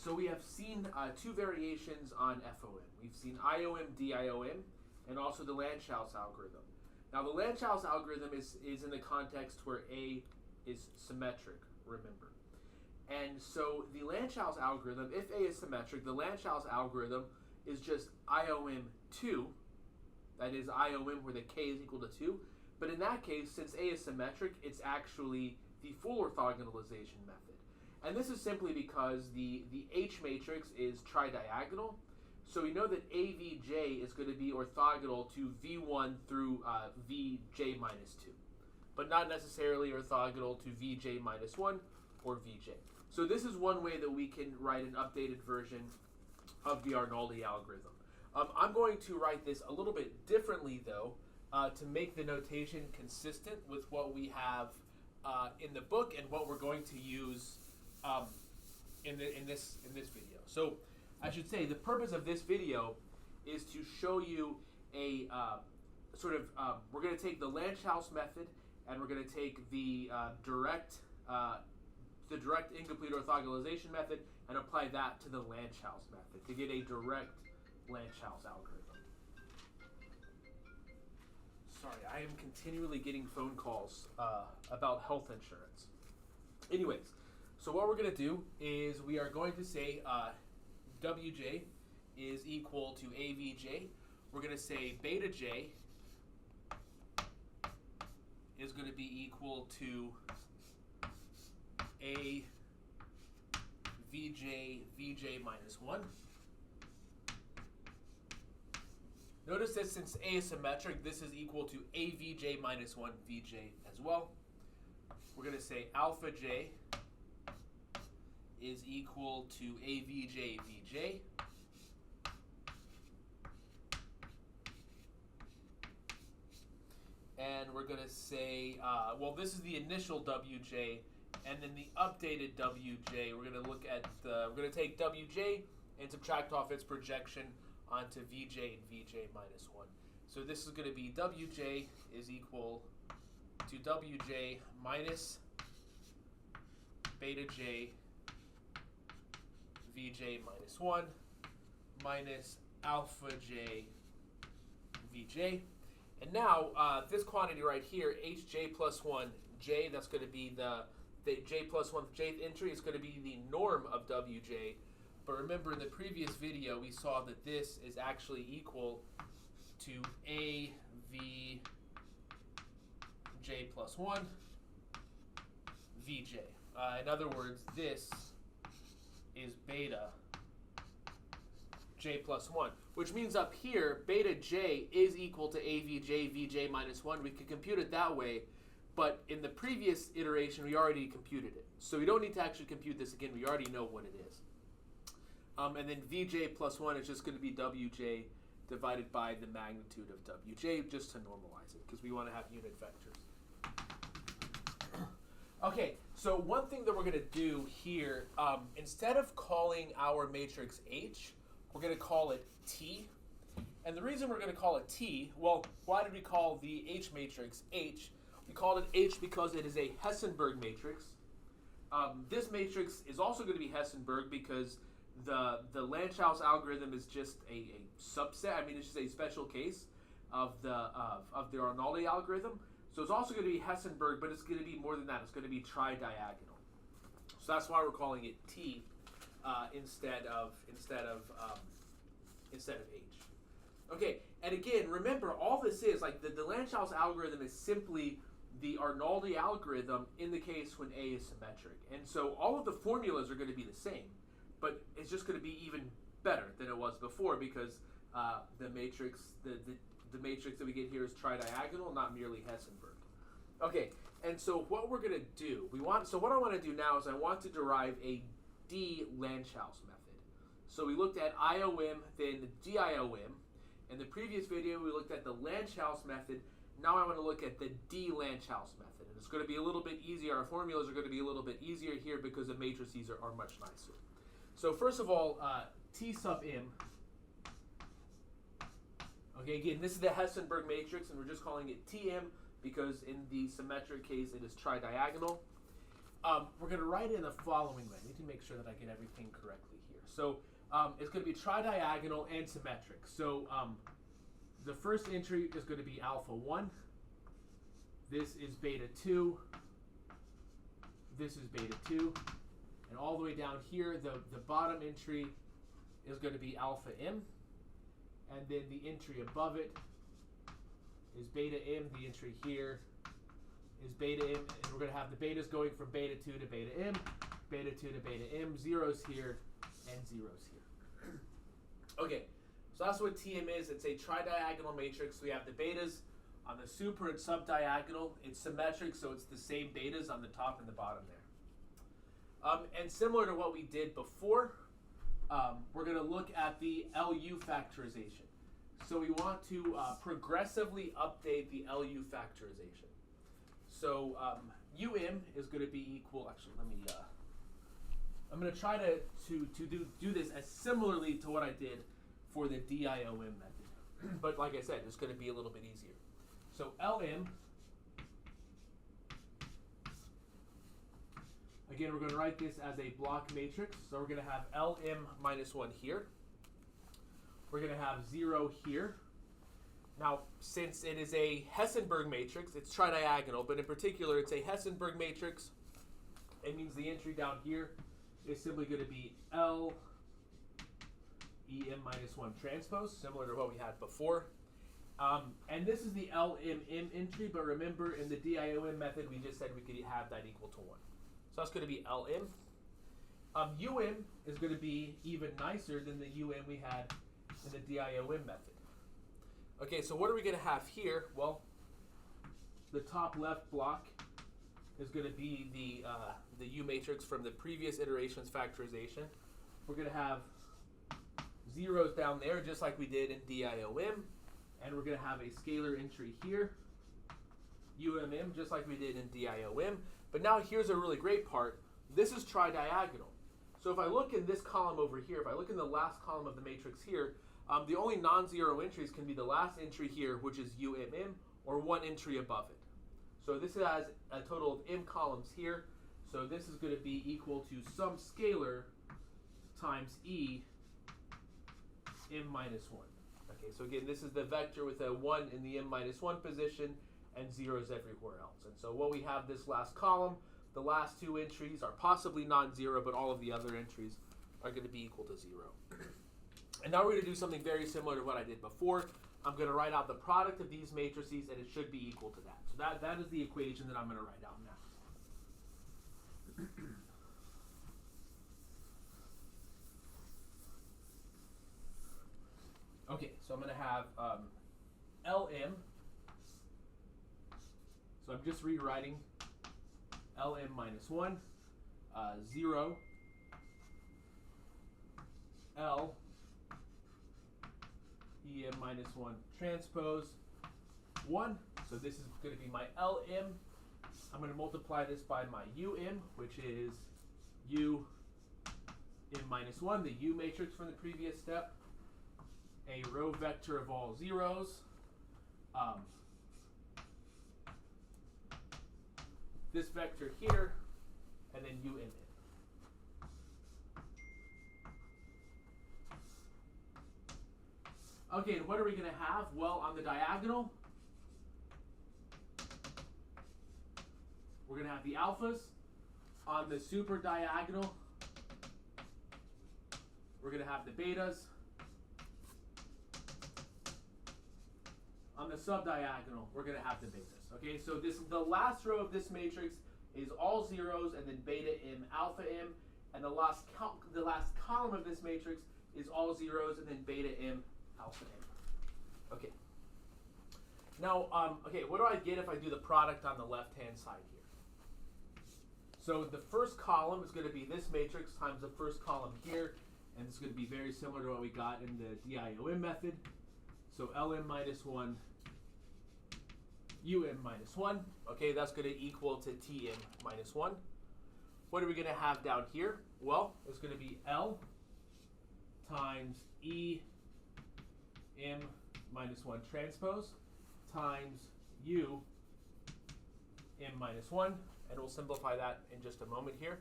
So we have seen two variations on FOM. We've seen IOM, DIOM, and also the Lanczos algorithm. Now the Lanczos algorithm is in the context where A is symmetric, remember. And so the Lanczos algorithm, if A is symmetric, the Lanczos algorithm is just IOM2, that is IOM where the K is equal to 2. But in that case, since A is symmetric, it's actually the full orthogonalization method. And this is simply because the H matrix is tridiagonal. So we know that AVJ is going to be orthogonal to V1 through VJ minus 2, but not necessarily orthogonal to VJ minus 1 or VJ. So this is one way that we can write an updated version of the Arnoldi algorithm. I'm going to write this a little bit differently, though, to make the notation consistent with what we have in the book and what we're going to use in this video. So I should say the purpose of this video is to show you a we're going to take the Lanczos method and we're going to take the direct incomplete orthogonalization method and apply that to the Lanczos method to get a direct Lanczos algorithm. Sorry, I am continually getting phone calls about health insurance. Anyways, so what we're going to do is we are going to say WJ is equal to AVJ. We're going to say beta J is going to be equal to A VJ minus 1. Notice that since A is symmetric, this is equal to AVJ minus 1 VJ as well. We're going to say alpha J is equal to AVJ VJ. And we're going to say, well, this is the initial WJ, and then the updated WJ, we're going to look at we're going to take WJ and subtract off its projection onto VJ and VJ minus 1. So this is going to be WJ is equal to WJ minus beta J VJ minus 1 minus alpha J VJ. And now this quantity right here, HJ plus 1 J, that's going to be the J plus 1 jth entry is going to be the norm of WJ. But remember in the previous video we saw that this is actually equal to AVJ plus 1 VJ. In other words, this is beta J plus 1, which means up here, beta J is equal to AVJ VJ minus 1. We could compute it that way, but in the previous iteration, we already computed it. So we don't need to actually compute this again. We already know what it is. And then VJ plus 1 is just going to be WJ divided by the magnitude of WJ, just to normalize it, because we want to have unit vectors. Okay, so one thing that we're going to do here, instead of calling our matrix H, we're going to call it T. And the reason we're going to call it T, well, why did we call the H matrix H? We called it H because it is a Hessenberg matrix. This matrix is also going to be Hessenberg because the Lanczos algorithm is just a subset. I mean, it's just a special case of the Arnoldi algorithm. So it's also going to be Hessenberg, but it's going to be more than that. It's going to be tridiagonal. So that's why we're calling it T instead of H. Okay, and again, remember, all this is, like, the Lanczos algorithm is simply the Arnoldi algorithm in the case when A is symmetric. And so all of the formulas are going to be the same, but it's just going to be even better than it was before because the matrix that we get here is tridiagonal, not merely Hessenberg. Okay, and so what we're going to do, what I want to do now is I want to derive a D Lanczos method. So we looked at IOM, then DIOM. In the previous video, we looked at the Lanczos method. Now I want to look at the D Lanczos method. And it's going to be a little bit easier. Our formulas are going to be a little bit easier here because the matrices are much nicer. So first of all, T sub M. Okay, again, this is the Hessenberg matrix, and we're just calling it Tm because in the symmetric case, it is tridiagonal. we're going to write it in the following way. I need to make sure that I get everything correctly here. So it's going to be tridiagonal and symmetric. So the first entry is going to be alpha 1. This is beta 2. This is beta 2. And all the way down here, the bottom entry is going to be alpha m. And then the entry above it is beta m. The entry here is beta m. And we're going to have the betas going from beta 2 to beta m, beta 2 to beta m, zeros here, and zeros here. Okay, so that's what Tm is. It's a tridiagonal matrix. We have the betas on the super and subdiagonal. It's symmetric, so it's the same betas on the top and the bottom there. And similar to what we did before, we're going to look at the LU factorization. So we want to progressively update the LU factorization. So UM is going to be equal, actually let me, I'm going to try to do this as similarly to what I did for the DIOM method. But like I said, it's going to be a little bit easier. So LM, again, we're going to write this as a block matrix. So we're going to have LM minus 1 here. We're going to have 0 here. Now, since it is a Hessenberg matrix, it's tridiagonal, but in particular, it's a Hessenberg matrix. It means the entry down here is simply going to be L EM minus 1 transpose, similar to what we had before. And this is the LMM entry, but remember in the DIOM method, we just said we could have that equal to 1. So that's going to be LM. UM is going to be even nicer than the UM we had in the DIOM method. Okay, so what are we going to have here? Well, the top left block is going to be the U matrix from the previous iteration's factorization. We're going to have zeros down there, just like we did in DIOM. And we're going to have a scalar entry here, UMM, just like we did in DIOM. But now here's a really great part. This is tridiagonal. So if I look in this column over here, if I look in the last column of the matrix here, the only non-zero entries can be the last entry here, which is UMM, or one entry above it. So this has a total of m columns here. So this is going to be equal to some scalar times E m minus 1. Okay, so again, this is the vector with a 1 in the m minus 1 position and zeros everywhere else. And so what we have this last column, the last two entries are possibly non-zero, but all of the other entries are going to be equal to 0. And now we're going to do something very similar to what I did before. I'm going to write out the product of these matrices, and it should be equal to that. So that is the equation that I'm going to write out now. Okay, so I'm going to have LM. So I'm just rewriting LM minus 1, 0, L, EM minus 1 transpose, 1. So this is going to be my LM. I'm going to multiply this by my UM, which is U M minus 1, the U matrix from the previous step. A row vector of all zeros. This vector here, and then UMN. Okay, and what are we going to have? Well, on the diagonal, we're going to have the alphas. On the super diagonal, we're going to have the betas. On the subdiagonal, we're going to have the betas. Okay, so the last row of this matrix is all zeros, and then beta m, alpha m, and the last column of this matrix is all zeros, and then beta m, alpha m. Okay. Now, okay, what do I get if I do the product on the left-hand side here? So the first column is going to be this matrix times the first column here, and it's going to be very similar to what we got in the DIOM method. So LM minus 1, UM minus 1. Okay, that's going to equal to TM minus 1. What are we going to have down here? Well, it's going to be L times E M minus 1 transpose times U M minus 1. and we'll simplify that in just a moment here.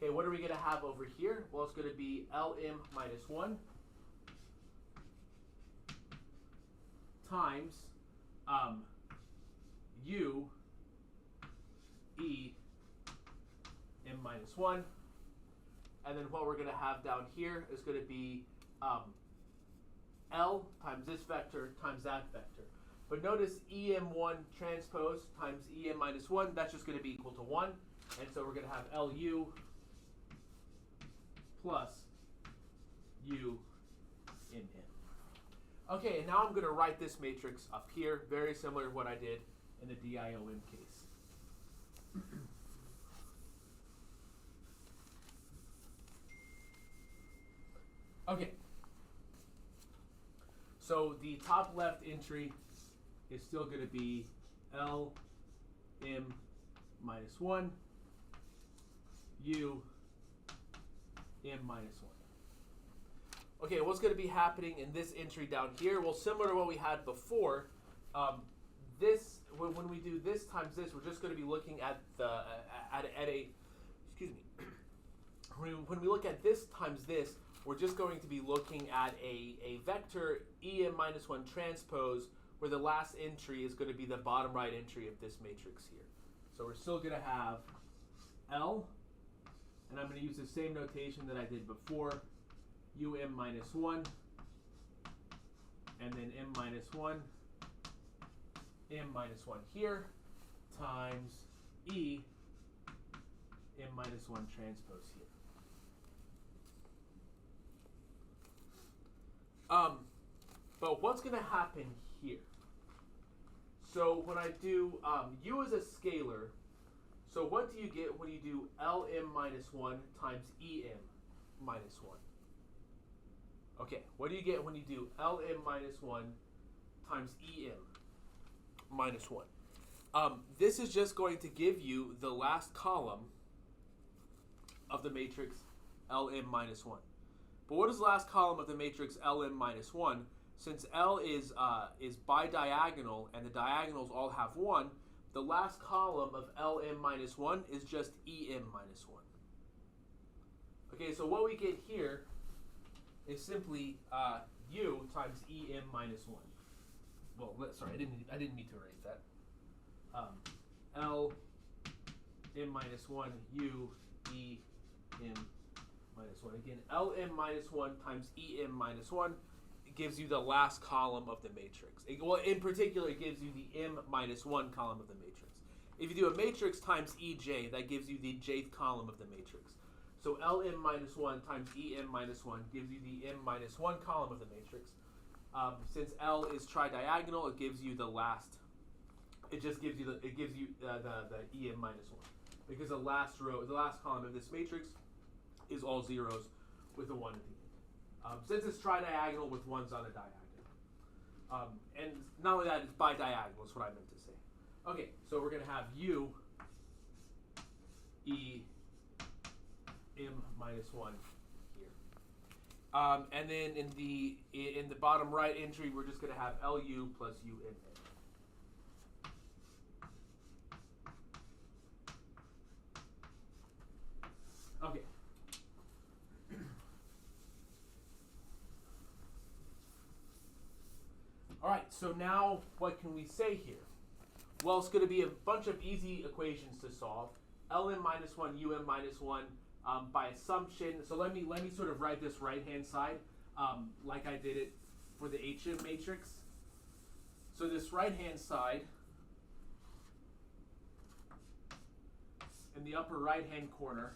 Okay, what are we going to have over here? Well, it's going to be Lm minus 1 times U E m minus 1. And then what we're going to have down here is going to be L times this vector times that vector. But notice EM1 transpose times EM minus 1, that's just going to be equal to 1. And so we're going to have LU plus U in M. Okay, and now I'm going to write this matrix up here, very similar to what I did in the DIOM case. Okay, so the top left entry is still going to be L M minus 1 U M minus 1. Okay, what's going to be happening in this entry down here? Well, similar to what we had before, when we do this times this, we're just going to be looking at the excuse me. When we look at this times this, we're just going to be looking at a vector EM minus 1 transpose, where the last entry is going to be the bottom right entry of this matrix here. So we're still going to have L, and I'm going to use the same notation that I did before, UM minus 1, and then M minus 1, M minus 1 here, times E, M minus 1 transpose here. But what's going to happen here? So when I do U as a scalar, so what do you get when you do Lm minus 1 times Em minus 1? Okay, what do you get when you do Lm minus 1 times Em minus 1? This is just going to give you the last column of the matrix Lm minus 1. But what is the last column of the matrix Lm minus 1? Since L is bidiagonal and the diagonals all have 1, the last column of Lm minus 1 is just Em minus 1. Okay, so what we get here is simply U times Em minus 1. Well, sorry, I didn't need to erase that. L M minus 1 U E M minus 1. Again, Lm minus 1 times Em minus 1 gives you the last column of the matrix. Well, in particular, it gives you the M minus 1 column of the matrix. If you do a matrix times Ej, that gives you the jth column of the matrix. So Lm minus 1 times Em minus 1 gives you the M minus 1 column of the matrix. Since L is tridiagonal, it gives you the last. It just gives you the Em minus 1, because the last column of this matrix is all zeros with a 1 at the end. Since it's tridiagonal with 1s on a diagonal. And not only that, it's bidiagonal is what I meant to say. Okay, so we're going to have U E M minus 1 here. And then in the bottom right entry, we're just going to have LU plus UMN. Okay. All right, so now what can we say here? Well, it's going to be a bunch of easy equations to solve. Lm minus 1, Um minus 1 by assumption. So let me sort of write this right-hand side like I did it for the HM matrix. So this right-hand side, in the upper right-hand corner,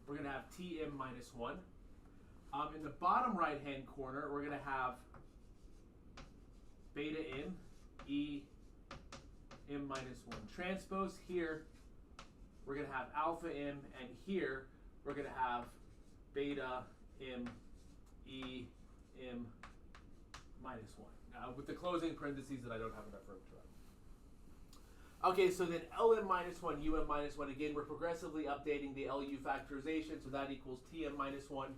we're going to have Tm minus 1. In the bottom right-hand corner, we're going to have beta m, E m minus 1 transpose. Here, we're going to have alpha m, and here, we're going to have beta m, E m minus 1. With the closing parentheses that I don't have enough room to write. Okay, so then Lm minus 1, Um minus 1. Again, we're progressively updating the LU factorization, so that equals Tm minus 1.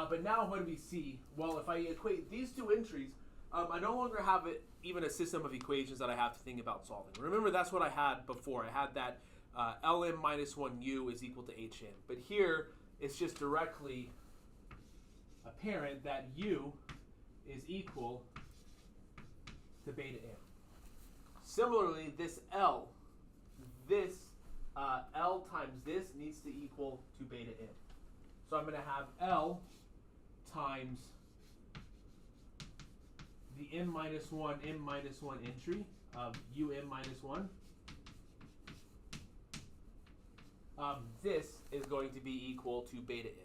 But now what do we see? Well, if I equate these two entries, I no longer have even a system of equations that I have to think about solving. Remember, that's what I had before. I had that Lm minus 1u is equal to Hm. But here, it's just directly apparent that u is equal to beta m. Similarly, this L times this needs to equal to beta m. So I'm going to have L times the m minus 1 entry of um minus 1. This is going to be equal to beta m.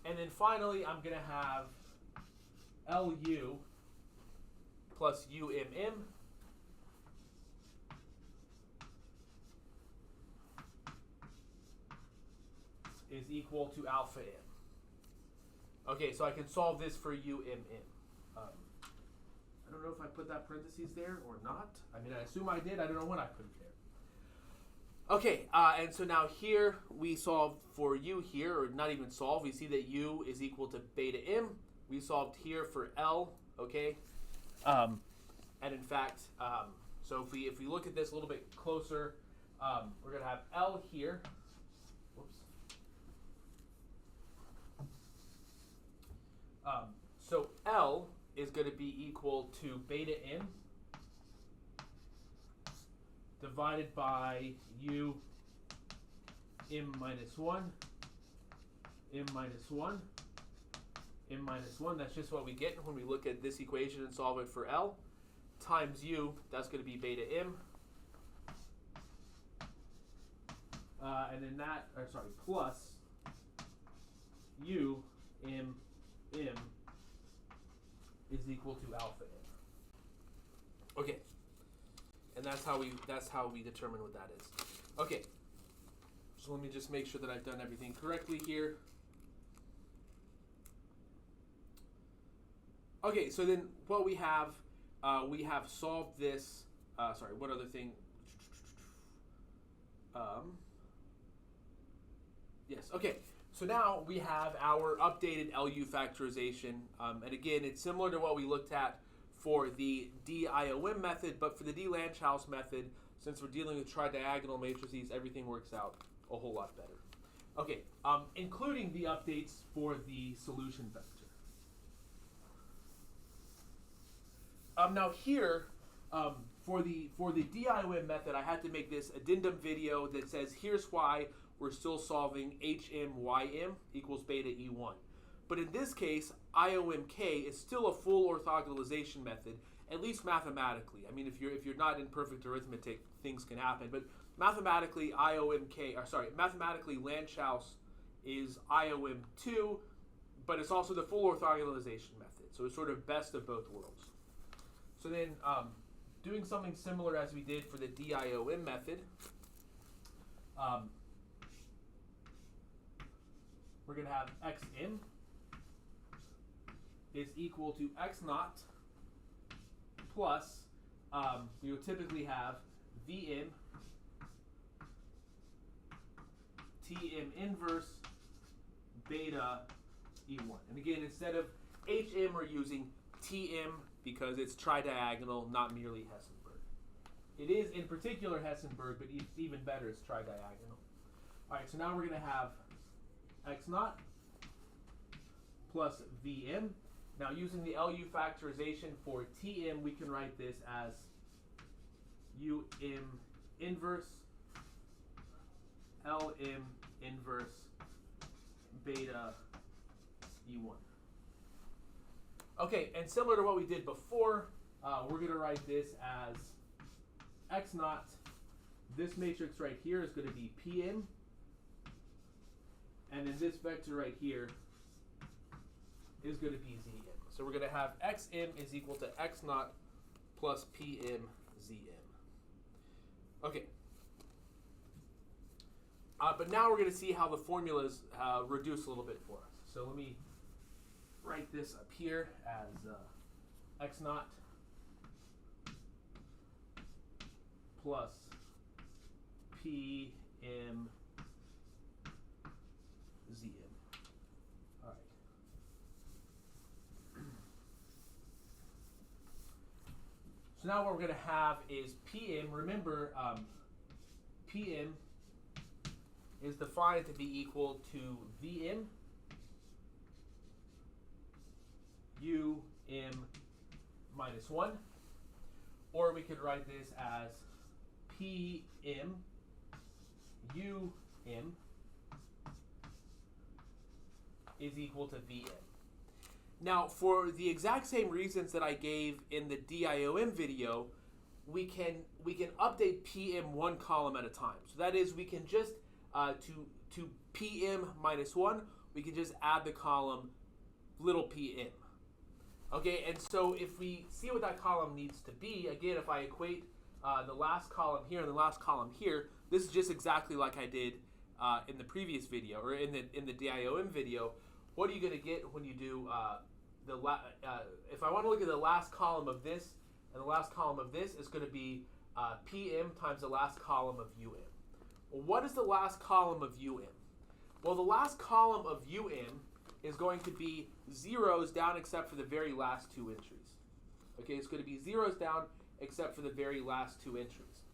And then finally, I'm going to have Lu plus umm is equal to alpha m. Okay, so I can solve this for umm. I don't know if I put that parentheses there or not. I mean, I assume I did. I don't know when I put it there. Okay, and so now here we solved for u here, or not even solve. We see that u is equal to beta m. We solved here for L, okay? And in fact, so if we look at this a little bit closer, we're going to have L here. Whoops. So L is going to be equal to beta m divided by u m minus 1, m minus 1, m minus 1. That's just what we get when we look at this equation and solve it for L, times u, that's going to be beta m. And then that, plus u m is equal to alpha m. Okay, and that's how we determine what that is. Okay, so let me just make sure that I've done everything correctly here. Okay, so then what we have solved this. One other thing. Yes. Okay. So now we have our updated LU factorization, and again, it's similar to what we looked at for the DIOM method, but for the D-Lanczos method, since we're dealing with tridiagonal matrices, everything works out a whole lot better. Okay, including the updates for the solution vector. Now here, for the DIOM method, I had to make this addendum video that says here's why we're still solving HMYM equals beta E1. But in this case, IOMK is still a full orthogonalization method, at least mathematically. I mean, if you're not in perfect arithmetic, things can happen. But mathematically, mathematically Lanczos is IOM2, but it's also the full orthogonalization method. So it's sort of best of both worlds. So then, doing something similar as we did for the DIOM method, we're going to have xm is equal to x naught plus, we would typically have vm tm inverse beta e1. And again, instead of hm, we're using tm because it's tridiagonal, not merely Hessenberg. It is in particular Hessenberg, but even better, it's tridiagonal. All right, so now we're going to have x naught plus vm. Now using the LU factorization for tm, we can write this as um inverse lm inverse beta e1. Okay, and similar to what we did before, we're going to write this as x naught. This matrix right here is going to be pm. And then this vector right here is going to be zm. So we're going to have xm is equal to x naught plus pm zm. Okay. But now we're going to see how the formulas reduce a little bit for us. So let me write this up here as x naught plus pm zm. All right. So now what we're going to have is PM. Remember, PM is defined to be equal to VM UM minus 1. Or we could write this as PM UM is equal to VM. Now, for the exact same reasons that I gave in the DIOM video, we can update PM one column at a time. So that is, we can just to PM minus 1, we can just add the column little pm. Okay, and so if we see what that column needs to be, again, if I equate the last column here and the last column here, this is just exactly like I did in the previous video, or in the DIOM video. What are you going to get when you do if I want to look at the last column of this and the last column of this, is going to be PM times the last column of UM. Well, what is the last column of UM? Well, the last column of UM is going to be zeros down except for the very last two entries. Okay, it's going to be zeros down except for the very last two entries.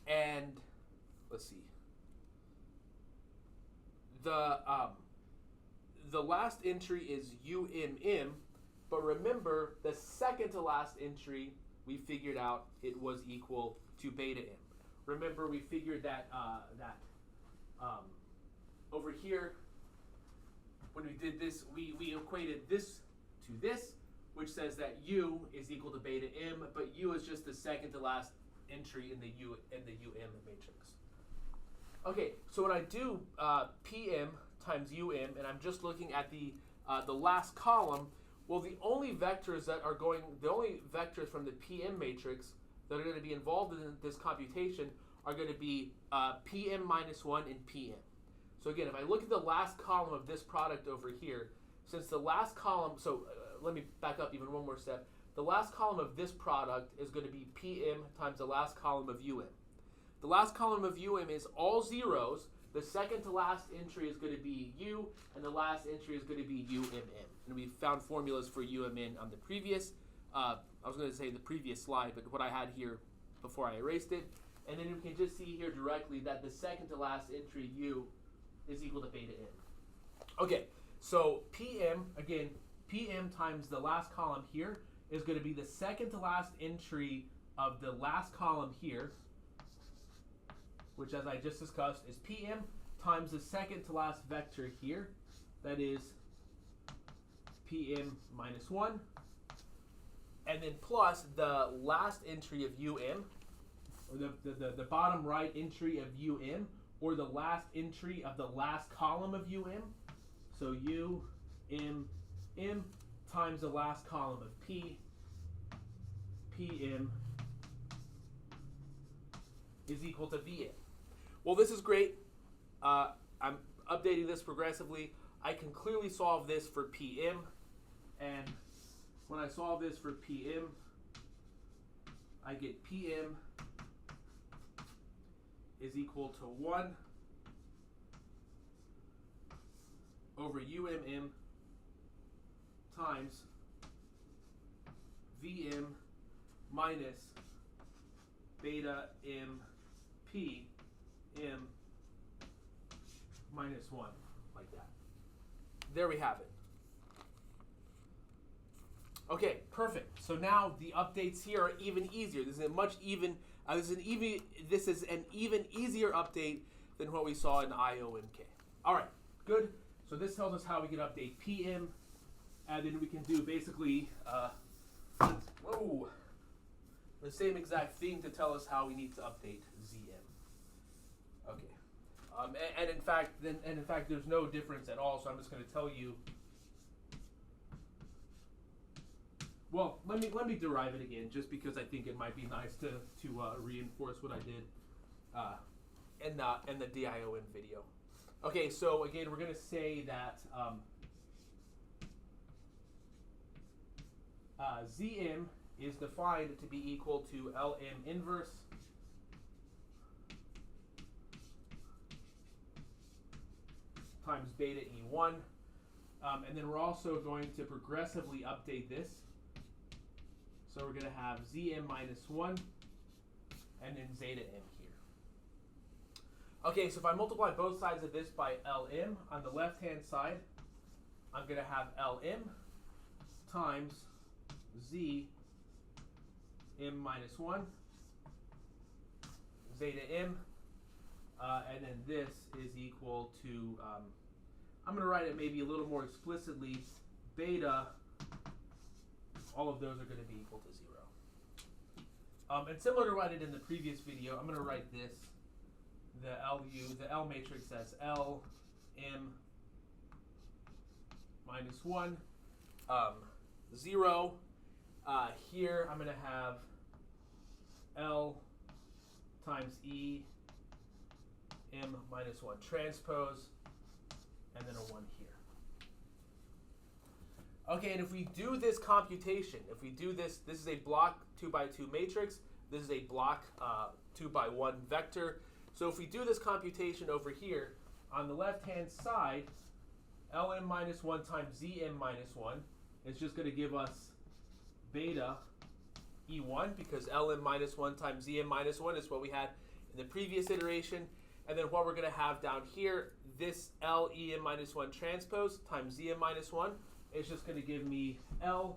And let's see. The last entry is UMM, but remember the second to last entry we figured out it was equal to beta M. Remember we figured that over here when we did this, we equated this to this, which says that U is equal to beta M, but U is just the second to last entry in the UM matrix. Okay, so when I do PM times UM, and I'm just looking at the last column, well, the only vectors from the PM matrix that are going to be involved in this computation are going to be PM minus 1 and PM. So again, if I look at the last column of this product over here, since the last column, let me back up even one more step. The last column of this product is going to be PM times the last column of UM. The last column of UM is all zeros. The second to last entry is going to be U, and the last entry is going to be UMN. And we found formulas for UMN on the previous, I was going to say the previous slide, but what I had here before I erased it. And then we can just see here directly that the second to last entry, U, is equal to beta M. Okay, so PM, again, PM times the last column here is going to be the second to last entry of the last column here, which, as I just discussed, is PM times the second to last vector here, that is PM minus 1, and then plus the last entry of UM, or the bottom right entry of UM, or the last entry of the last column of UM. So UM times the last column of PM is equal to VM. Well, this is great. I'm updating this progressively. I can clearly solve this for PM, and when I solve this for PM, I get PM is equal to 1 over UMM times VM minus beta MP M minus 1, like that. There we have it. Okay, perfect. So now the updates here are even easier. This is an even easier update than what we saw in IOMK. All right, good. So this tells us how we can update PM, and then we can do basically the same exact thing to tell us how we need to update ZM. Okay, and in fact, there's no difference at all. So I'm just going to tell you. Well, let me derive it again, just because I think it might be nice to reinforce what I did in the DIOM video. Okay, so again, we're going to say that ZM is defined to be equal to LM inverse times beta E1, and then we're also going to progressively update this So we're going to have Zm minus 1 and then zeta m here. Okay, so if I multiply both sides of this by Lm, on the left-hand side, I'm going to have Lm times Z m minus 1 zeta m, and then this is equal to, I'm going to write it maybe a little more explicitly, beta, all of those are going to be equal to 0. And similar to what I did in the previous video, I'm going to write this, the L matrix as L m minus 1, 0. Here I'm going to have L times E m minus 1 transpose, and then a 1 here. Okay, and if we do this computation, if we do this, this is a block 2 by 2 matrix, this is a block 2 by 1 vector. So if we do this computation over here, on the left-hand side, Lm minus 1 times Zm minus 1 is just going to give us beta E1, because Lm minus 1 times Zm minus 1 is what we had in the previous iteration. And then what we're going to have down here, this Lem minus 1 transpose times Zm minus 1 is just going to give me L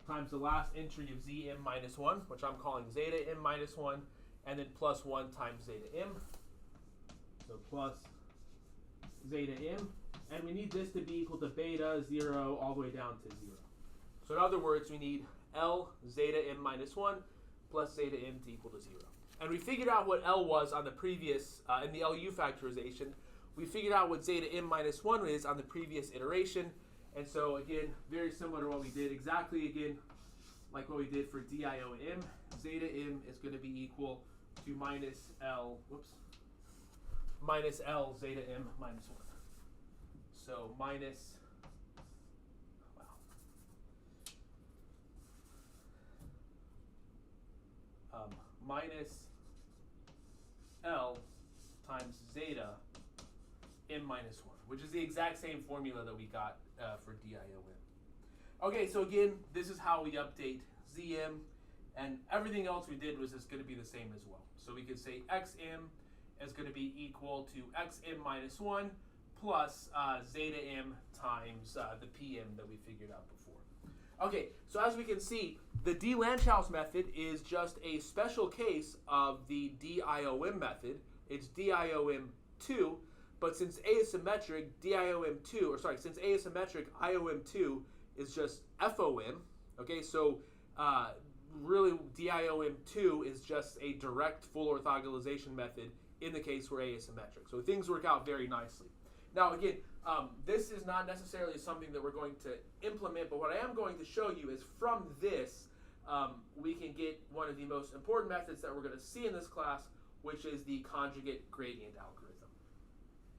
times the last entry of Zm minus 1, which I'm calling zeta m minus 1, and then plus 1 times zeta m. So plus zeta m. And we need this to be equal to beta 0 all the way down to 0. So in other words, we need L zeta m minus 1 plus zeta m to equal to 0. And we figured out what L was on the previous, in the LU factorization. We figured out what zeta m minus 1 is on the previous iteration. And so again, very similar to what we did, exactly again, like what we did for DIOM, zeta m is going to be equal to minus L zeta m minus 1. So minus, minus L times zeta m minus 1, which is the exact same formula that we got for DIOM. Okay, so again, this is how we update Zm, and everything else we did was just going to be the same as well. So we could say Xm is going to be equal to Xm minus 1 plus zeta m times the Pm that we figured out before. Okay, so as we can see, the D-Lanczos method is just a special case of the DIOM method. It's DIOM2, but since asymmetric since asymmetric IOM2 is just FOM, okay, so really DIOM2 is just a direct full orthogonalization method in the case we're asymmetric. So things work out very nicely. Now again, this is not necessarily something that we're going to implement, but what I am going to show you is from this, we can get one of the most important methods that we're going to see in this class, which is the conjugate gradient algorithm.